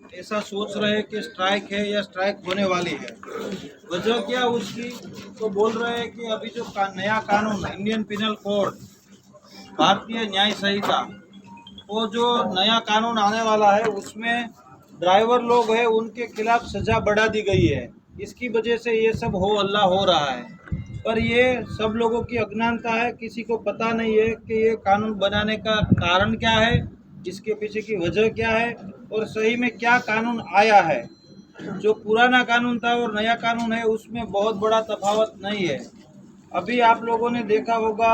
ऐसा सोच रहे हैं कि स्ट्राइक है या स्ट्राइक होने वाली है। वजह क्या उसकी, तो बोल रहे हैं कि अभी जो नया कानून इंडियन पिनल कोड, भारतीय न्याय संहिता, वो जो नया कानून आने वाला है उसमें ड्राइवर लोग हैं उनके खिलाफ सजा बढ़ा दी गई है। इसकी वजह से ये सब हो हल्ला हो रहा है। पर ये सब लोगों की अज्ञानता है, किसी को पता नहीं है कि ये कानून बनाने का कारण क्या है, इसके पीछे की वजह क्या है और सही में क्या कानून आया है। जो पुराना कानून था और नया कानून है उसमें बहुत बड़ा तफावत नहीं है। अभी आप लोगों ने देखा होगा,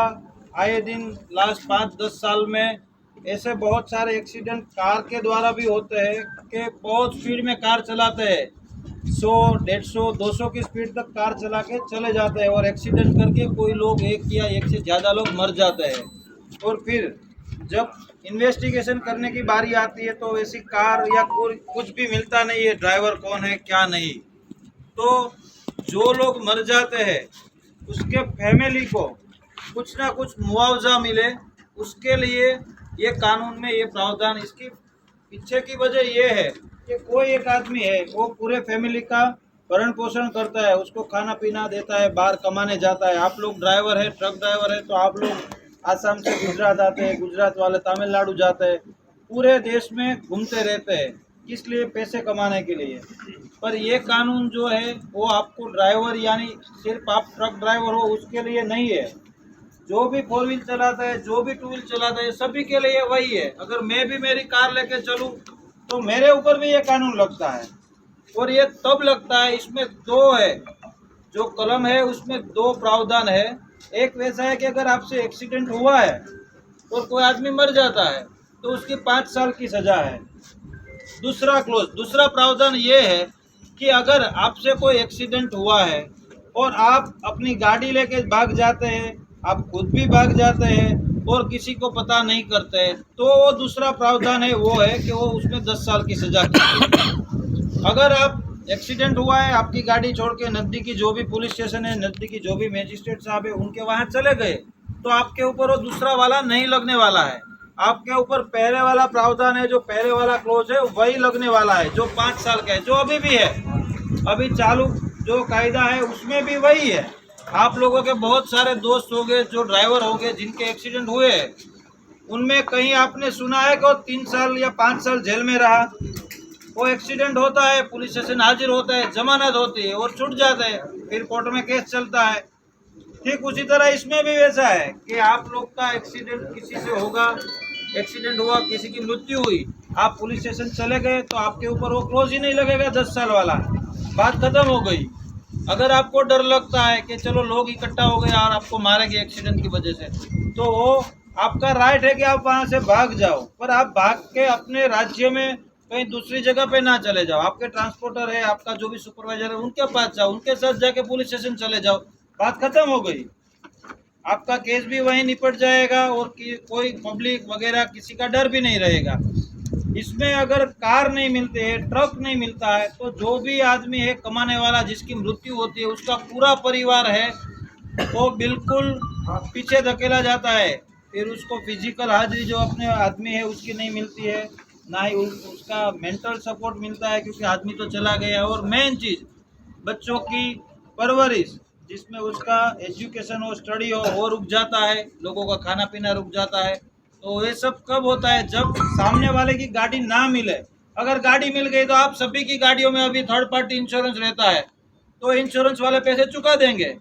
आए दिन लास्ट 5-10 साल में ऐसे बहुत सारे एक्सीडेंट कार के द्वारा भी होते हैं कि बहुत स्पीड में कार चलाते हैं, 100, 150, 200 की स्पीड तक कार चला के चले जाते हैं और एक्सीडेंट करके कोई लोग, एक या एक से ज़्यादा लोग मर जाते हैं। और फिर जब इन्वेस्टिगेशन करने की बारी आती है तो वैसी कार या कुछ भी मिलता नहीं है, ड्राइवर कौन है क्या नहीं। तो जो लोग मर जाते हैं उसके फैमिली को कुछ ना कुछ मुआवजा मिले, उसके लिए ये कानून में ये प्रावधान। इसकी पीछे की वजह ये है कि कोई एक आदमी है वो पूरे फैमिली का भरण पोषण करता है, उसको खाना पीना देता है, बाहर कमाने जाता है। आप लोग ड्राइवर है, ट्रक ड्राइवर है, तो आप लोग आसाम से गुजरात आते हैं, गुजरात वाले तमिलनाडु जाते हैं, पूरे देश में घूमते रहते हैं, किस लिए? पैसे कमाने के लिए। पर ये कानून जो है वो आपको ड्राइवर, यानी सिर्फ आप ट्रक ड्राइवर हो उसके लिए नहीं है। जो भी 4 व्हील चलाता है, जो भी 2 व्हील चलाता है, सभी के लिए वही है। अगर मैं भी मेरी कार लेके चलूँ तो मेरे ऊपर भी ये कानून लगता है। और ये तब लगता है, इसमें दो है, जो कलम है उसमें दो प्रावधान है। एक वैसा है कि अगर आपसे एक्सीडेंट हुआ है और कोई आदमी मर जाता है तो उसकी 5 साल की सजा है। दूसरा प्रावधान ये है कि अगर आपसे कोई एक्सीडेंट हुआ है और आप अपनी गाड़ी लेके भाग जाते हैं, आप खुद भी भाग जाते हैं और किसी को पता नहीं करते हैं, तो वो दूसरा प्रावधान है, वो है कि वो उसमें 10 साल की सजा की। अगर आप एक्सीडेंट हुआ है, आपकी गाड़ी छोड़ के नज़दीकी जो भी पुलिस स्टेशन है, नज़दीकी जो भी मजिस्ट्रेट साहब है उनके वहाँ चले गए, तो आपके ऊपर वो दूसरा वाला नहीं लगने वाला है। आपके ऊपर पहले वाला प्रावधान है, जो पहले वाला क्लोज है वही लगने वाला है, जो 5 साल का है, जो अभी भी है। अभी चालू जो कायदा है उसमें भी वही है। आप लोगों के बहुत सारे दोस्त होंगे जो ड्राइवर होंगे जिनके एक्सीडेंट हुए हैं, उनमें कहीं आपने सुना है कि वो 3 साल या 5 साल जेल में रहा। वो एक्सीडेंट होता है, पुलिस स्टेशन हाजिर होता है, जमानत होती है और छूट जाते हैं, फिर कोर्ट में केस चलता है। ठीक उसी तरह इसमें भी वैसा है कि आप लोग का एक्सीडेंट किसी से होगा, एक्सीडेंट हुआ, किसी की मृत्यु हुई, आप पुलिस स्टेशन चले गए तो आपके ऊपर वो क्लोज ही नहीं लगेगा, 10 साल वाला, बात खत्म हो गई। अगर आपको डर लगता है कि चलो लोग इकट्ठा हो गए और आपको मारेंगे एक्सीडेंट की वजह से, तो वो आपका राइट है कि आप वहां से भाग जाओ, पर आप भाग के अपने राज्य में कहीं दूसरी जगह पे ना चले जाओ। आपके ट्रांसपोर्टर है, आपका जो भी सुपरवाइजर है, उनके पास जाओ, उनके साथ जाके पुलिस स्टेशन चले जाओ, बात खत्म हो गई। आपका केस भी वहीं निपट जाएगा और कोई पब्लिक वगैरह किसी का डर भी नहीं रहेगा। इसमें अगर कार नहीं मिलते है, ट्रक नहीं मिलता है, तो जो भी आदमी है कमाने वाला, जिसकी मृत्यु होती है, उसका पूरा परिवार है वो बिल्कुल पीछे धकेला जाता है। फिर उसको फिजिकल हाजिरी जो अपने आदमी है उसकी नहीं मिलती है, ना ही उसका मेंटल सपोर्ट मिलता है क्योंकि आदमी तो चला गया। और मेन चीज़, बच्चों की परवरिश, जिसमें उसका एजुकेशन हो, स्टडी हो, वो रुक जाता है, लोगों का खाना पीना रुक जाता है। तो ये सब कब होता है? जब सामने वाले की गाड़ी ना मिले। अगर गाड़ी मिल गई तो आप सभी की गाड़ियों में अभी थर्ड पार्टी इंश्योरेंस रहता है, तो इंश्योरेंस वाले पैसे चुका देंगे,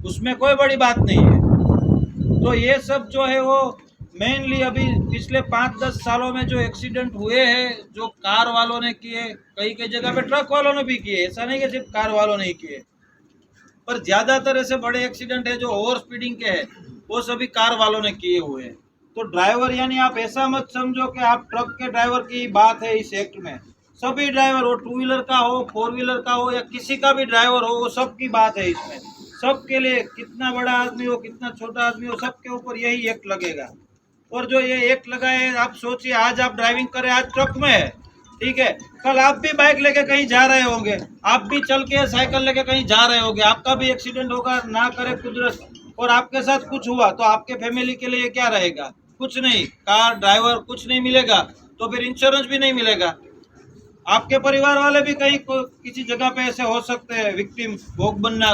उसमें कोई बड़ी बात नहीं है। तो ये सब जो है वो मेनली अभी पिछले 5-10 सालों में जो एक्सीडेंट हुए हैं, जो कार वालों ने किए, कई कई जगह पे ट्रक वालों ने भी किए, ऐसा नहीं कि सिर्फ कार वालों ने ही किए, पर ज़्यादातर ऐसे बड़े एक्सीडेंट है जो ओवर स्पीडिंग के हैं, वो सभी कार वालों ने किए हुए हैं। तो ड्राइवर, यानी आप ऐसा मत समझो कि आप ट्रक के ड्राइवर की बात है इस एक्ट में। सभी ड्राइवर हो, 2 व्हीलर का हो, 4 व्हीलर का हो, या किसी का भी ड्राइवर हो, वो सबकी बात है इसमें। सबके लिए, कितना बड़ा आदमी हो, कितना छोटा आदमी हो, सबके ऊपर यही एक्ट लगेगा। और जो ये एक्ट लगा है, आप सोचिए, आज आप ड्राइविंग करें, आज ट्रक में है, ठीक है, कल आप भी बाइक लेके कहीं जा रहे होंगे, आप भी चल के साइकिल लेके कहीं जा रहे होंगे, आपका भी एक्सीडेंट होगा, ना करे कुदरत, और आपके साथ कुछ हुआ तो आपके फैमिली के लिए क्या रहेगा? कुछ नहीं, कार ड्राइवर कुछ नहीं मिलेगा, तो फिर इंश्योरेंस भी नहीं मिलेगा। आपके परिवार वाले भी कहीं किसी जगह पे ऐसे हो सकते हैं, विक्टिम भोग बनना।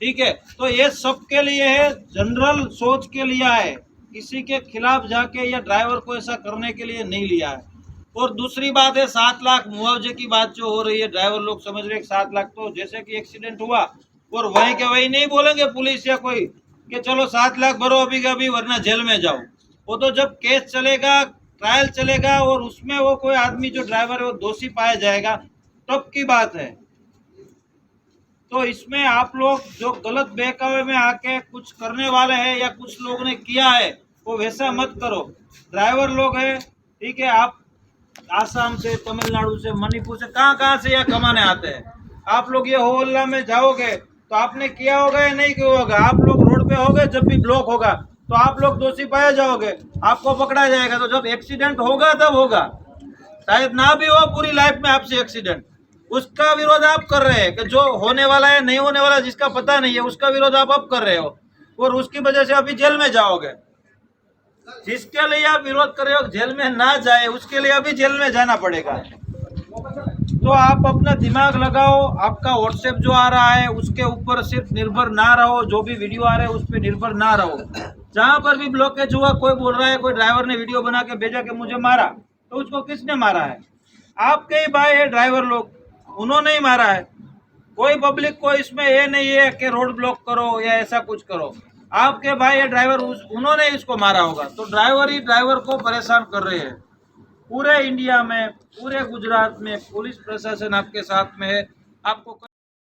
ठीक है, तो ये सबके लिए है, जनरल सोच के लिया है, किसी के खिलाफ जाके या ड्राइवर को ऐसा करने के लिए नहीं लिया है। और दूसरी बात है 7 लाख मुआवजे की बात जो हो रही है, ड्राइवर लोग समझ रहे हैं 7 लाख तो जैसे कि एक्सीडेंट हुआ और वहीं के वहीं नहीं बोलेंगे पुलिस या कोई कि चलो 7 लाख भरो अभी का अभी वरना जेल में जाओ। वो तो जब केस चलेगा, ट्रायल चलेगा और उसमें वो कोई आदमी जो ड्राइवर है वो दोषी पाया जाएगा तब की बात है। तो इसमें आप लोग जो गलत बहकावे में आके कुछ करने वाले हैं या कुछ लोग ने किया है वो वैसा मत करो। ड्राइवर लोग हैं, ठीक है, आप आसाम से, तमिलनाडु से, मणिपुर से, कहाँ से यहाँ कमाने आते हैं। आप लोग ये होल्ला में जाओगे तो आपने किया होगा या नहीं किया होगा, आप लोग रोड पे होगे जब भी ब्लॉक होगा तो आप लोग दोषी पाए जाओगे, आपको पकड़ा जाएगा। तो जब एक्सीडेंट होगा तब होगा, शायद ना भी हो पूरी लाइफ में आपसे एक्सीडेंट, उसका विरोध आप कर रहे हैं कि जो होने वाला है नहीं होने वाला जिसका पता नहीं है उसका विरोध आप अब कर रहे हो और उसकी वजह से अभी जेल में जाओगे। जिसके लिए आप विरोध कर रहे हो जेल में ना जाए उसके लिए अभी जेल में जाना पड़ेगा। तो आप अपना दिमाग लगाओ, आपका व्हाट्सएप जो आ रहा है उसके ऊपर सिर्फ निर्भर ना रहो, जो भी वीडियो आ रहे हैं उस पर निर्भर ना रहो। जहां पर भी ब्लॉकेज हुआ, कोई बोल रहा है कोई ड्राइवर ने वीडियो बना के भेजा कि मुझे मारा, तो उसको किसने मारा है? आपके ही भाई है ड्राइवर लोग, उन्होंने ही मारा है। कोई पब्लिक को इसमें ये नहीं है कि रोड ब्लॉक करो या ऐसा कुछ करो, आपके भाई है ड्राइवर, उन्होंने इसको मारा होगा। तो ड्राइवर ही ड्राइवर को परेशान कर रहे हैं। पूरे इंडिया में, पूरे गुजरात में पुलिस प्रशासन आपके साथ में है। आपको